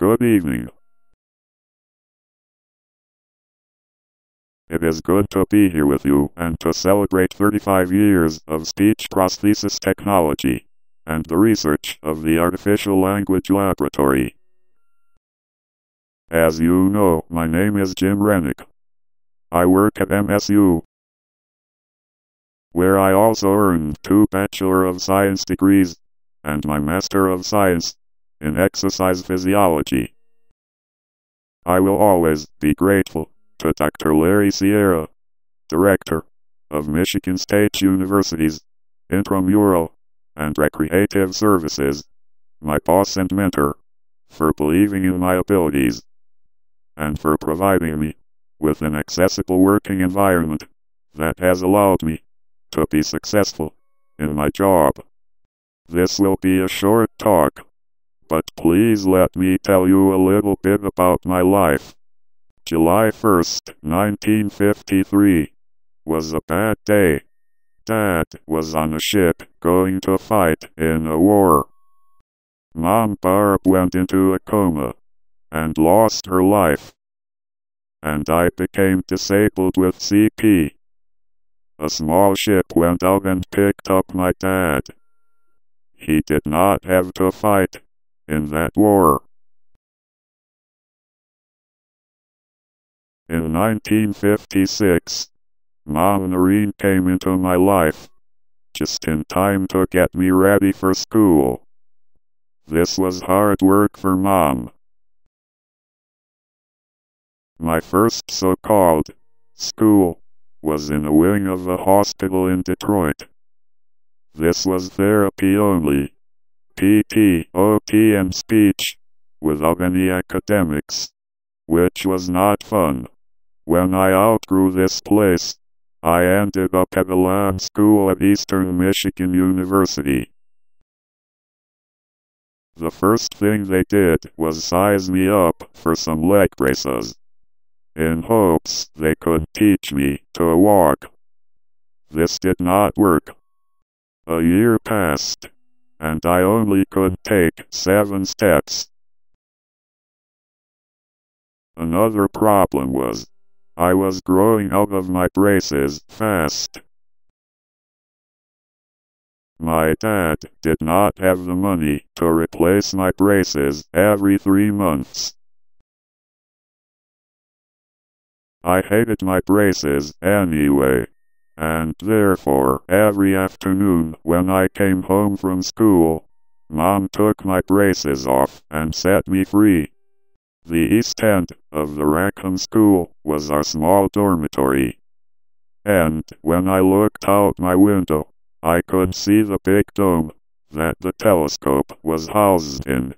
Good evening. It is good to be here with you and to celebrate 35 years of speech prosthesis technology and the research of the Artificial Language Laboratory. As you know, my name is Jim Renuk. I work at MSU, where I also earned 2 Bachelor of Science degrees and my Master of Science in Exercise Physiology. I will always be grateful to Dr. Larry Sierra, Director of Michigan State University's Intramural and Recreative Services, my boss and mentor, for believing in my abilities and for providing me with an accessible working environment that has allowed me to be successful in my job. This will be a short talk, but please let me tell you a little bit about my life. July 1st, 1953, was a bad day. Dad was on a ship going to fight in a war. Mom Barb went into a coma and lost her life. And I became disabled with CP. A small ship went out and picked up my dad. He did not have to fight in that war. In 1956, Mom Noreen came into my life, just in time to get me ready for school. This was hard work for Mom. My first so-called school was in a wing of a hospital in Detroit. This was therapy only, PT, OT and speech, without any academics, which was not fun. When I outgrew this place, I ended up at a lab school at Eastern Michigan University. The first thing they did was size me up for some leg braces, in hopes they could teach me to walk. This did not work. A year passed, and I only could take 7 steps. Another problem was, I was growing out of my braces fast. My dad did not have the money to replace my braces every 3 months. I hated my braces anyway, and therefore every afternoon when I came home from school, Mom took my braces off and set me free. The east end of the Rackham School was our small dormitory, and when I looked out my window, I could see the big dome that the telescope was housed in.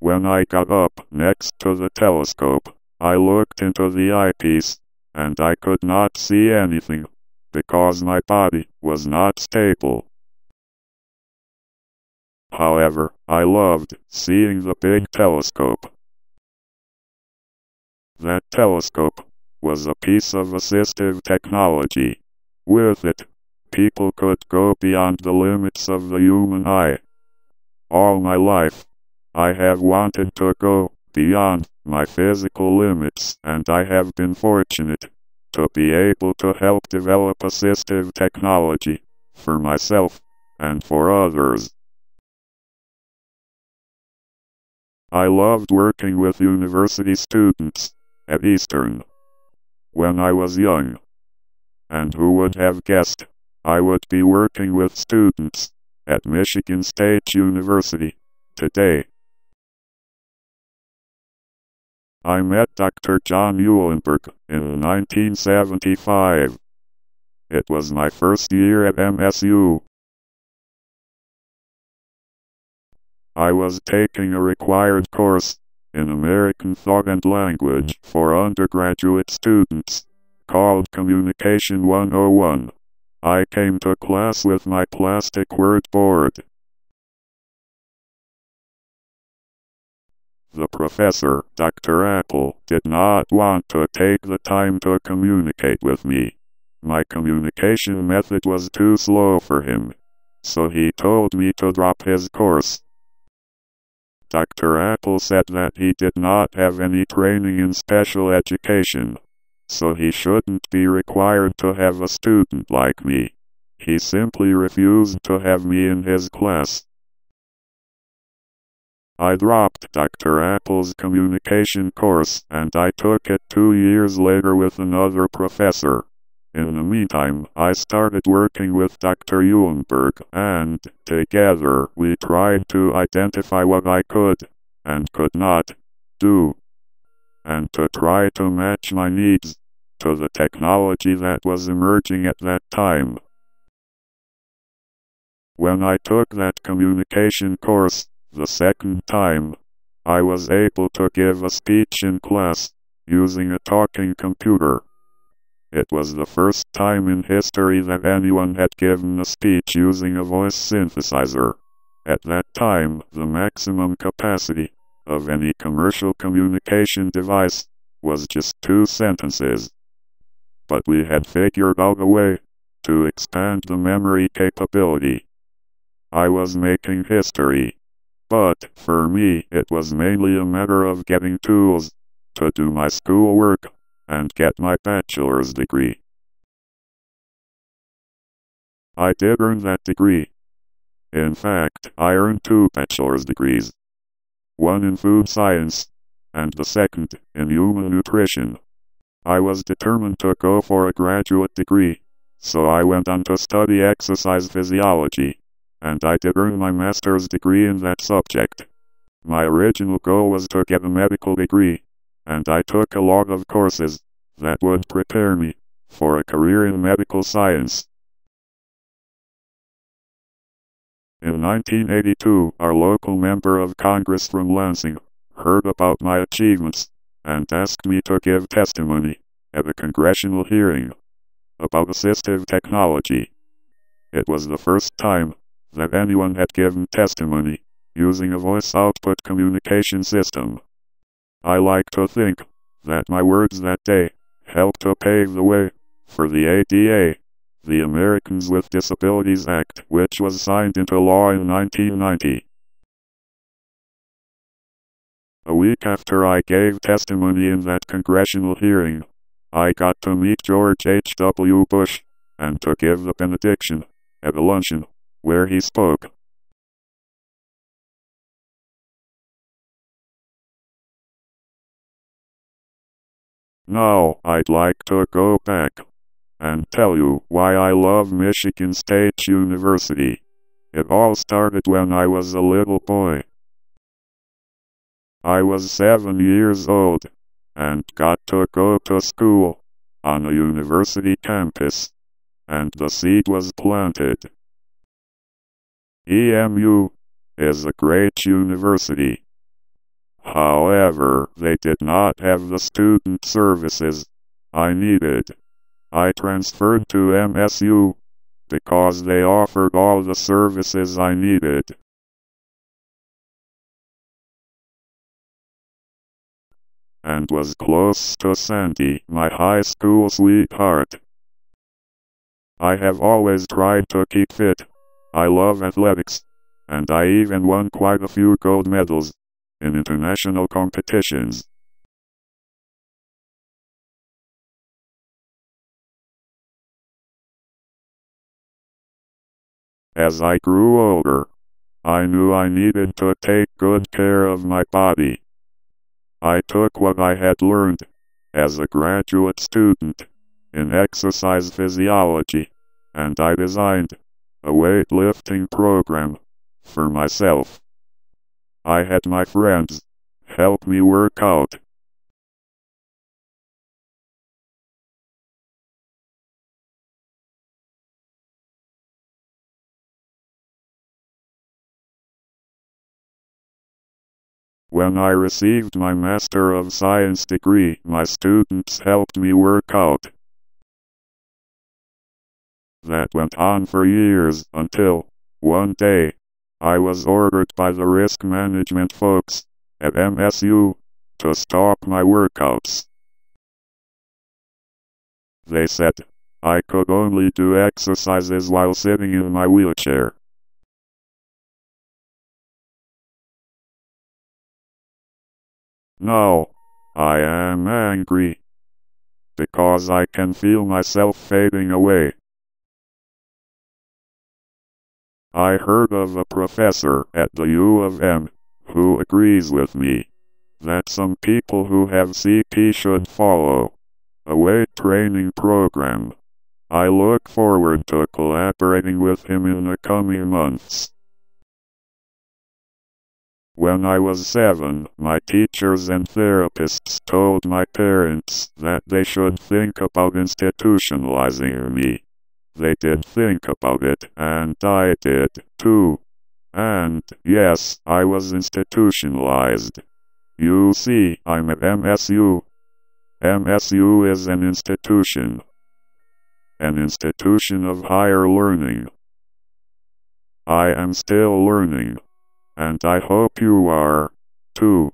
When I got up next to the telescope, I looked into the eyepiece, and I could not see anything, because my body was not stable. However, I loved seeing the big telescope. That telescope was a piece of assistive technology. With it, people could go beyond the limits of the human eye. All my life, I have wanted to go beyond my physical limits, and I have been fortunate to be able to help develop assistive technology for myself and for others. I loved working with university students at Eastern when I was young. And who would have guessed I would be working with students at Michigan State University today? I met Dr. John Eulenberg in 1975. It was my first year at MSU. I was taking a required course in American Thought and Language for undergraduate students, called Communication 101. I came to class with my plastic word board. The professor, Dr. Apple, did not want to take the time to communicate with me. My communication method was too slow for him, so he told me to drop his course. Dr. Apple said that he did not have any training in special education, so he shouldn't be required to have a student like me. He simply refused to have me in his class. I dropped Dr. Apple's communication course and I took it 2 years later with another professor. In the meantime, I started working with Dr. Eulenberg, and together we tried to identify what I could and could not do, and to try to match my needs to the technology that was emerging at that time. When I took that communication course the second time, I was able to give a speech in class using a talking computer. It was the first time in history that anyone had given a speech using a voice synthesizer. At that time, the maximum capacity of any commercial communication device was just 2 sentences. But we had figured out a way to expand the memory capability. I was making history, but for me it was mainly a matter of getting tools to do my schoolwork and get my bachelor's degree. I did earn that degree. In fact, I earned 2 bachelor's degrees. One in food science, and the second in human nutrition. I was determined to go for a graduate degree, so I went on to study exercise physiology, and I did earn my master's degree in that subject. My original goal was to get a medical degree, and I took a lot of courses that would prepare me for a career in medical science. In 1982, our local member of Congress from Lansing heard about my achievements and asked me to give testimony at a congressional hearing about assistive technology. It was the first time that anyone had given testimony using a voice output communication system. I like to think that my words that day helped to pave the way for the ADA, the Americans with Disabilities Act, which was signed into law in 1990. A week after I gave testimony in that congressional hearing, I got to meet George H.W. Bush and to give the benediction at a luncheon where he spoke. Now, I'd like to go back and tell you why I love Michigan State University. It all started when I was a little boy. I was 7 years old and got to go to school on a university campus, and the seed was planted. EMU is a great university. However, they did not have the student services I needed. I transferred to MSU because they offered all the services I needed. And was close to Sandy, my high school sweetheart. I have always tried to keep fit. I love athletics, and I even won quite a few gold medals in international competitions. As I grew older, I knew I needed to take good care of my body. I took what I had learned as a graduate student in exercise physiology, and I designed a weightlifting program for myself. I had my friends help me work out. When I received my Master of Science degree, my students helped me work out. That went on for years until, one day, I was ordered by the risk management folks at MSU to stop my workouts. They said I could only do exercises while sitting in my wheelchair. Now, I am angry, because I can feel myself fading away. I heard of a professor at the U of M who agrees with me that some people who have CP should follow a weight training program. I look forward to collaborating with him in the coming months. When I was 7, my teachers and therapists told my parents that they should think about institutionalizing me. They did think about it, and I did, too. And, yes, I was institutionalized. You see, I'm at MSU. MSU is an institution of higher learning. I am still learning, and I hope you are, too.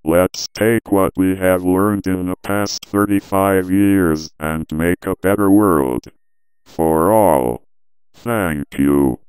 Let's take what we have learned in the past 35 years and make a better world for all. Thank you.